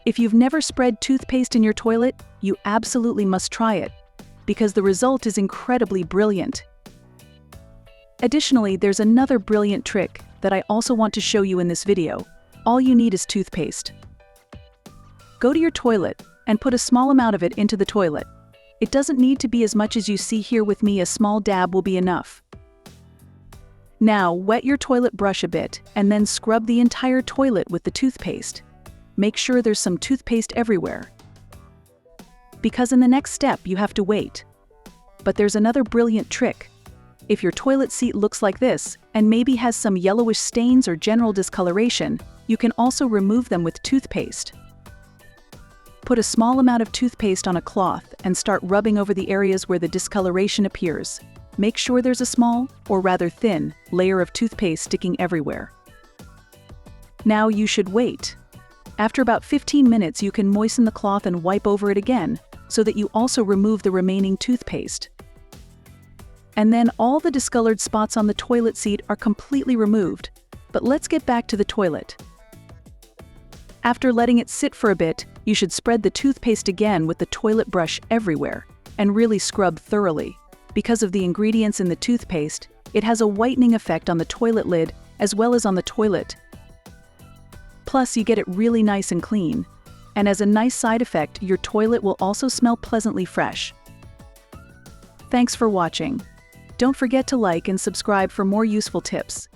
If you've never spread toothpaste in your toilet, you absolutely must try it, because the result is incredibly brilliant. Additionally, there's another brilliant trick that I also want to show you in this video. All you need is toothpaste. Go to your toilet and put a small amount of it into the toilet. It doesn't need to be as much as you see here with me. A small dab will be enough. Now, wet your toilet brush a bit and then scrub the entire toilet with the toothpaste. Make sure there's some toothpaste everywhere, because in the next step you have to wait. But there's another brilliant trick. If your toilet seat looks like this and maybe has some yellowish stains or general discoloration, you can also remove them with toothpaste. Put a small amount of toothpaste on a cloth and start rubbing over the areas where the discoloration appears. Make sure there's a small, or rather thin, layer of toothpaste sticking everywhere. Now you should wait. After about 15 minutes, you can moisten the cloth and wipe over it again, so that you also remove the remaining toothpaste. And then all the discolored spots on the toilet seat are completely removed. But let's get back to the toilet. After letting it sit for a bit, you should spread the toothpaste again with the toilet brush everywhere, and really scrub thoroughly. Because of the ingredients in the toothpaste, it has a whitening effect on the toilet lid as well as on the toilet. Plus, you get it really nice and clean. And as a nice side effect, your toilet will also smell pleasantly fresh. Thanks for watching. Don't forget to like and subscribe for more useful tips.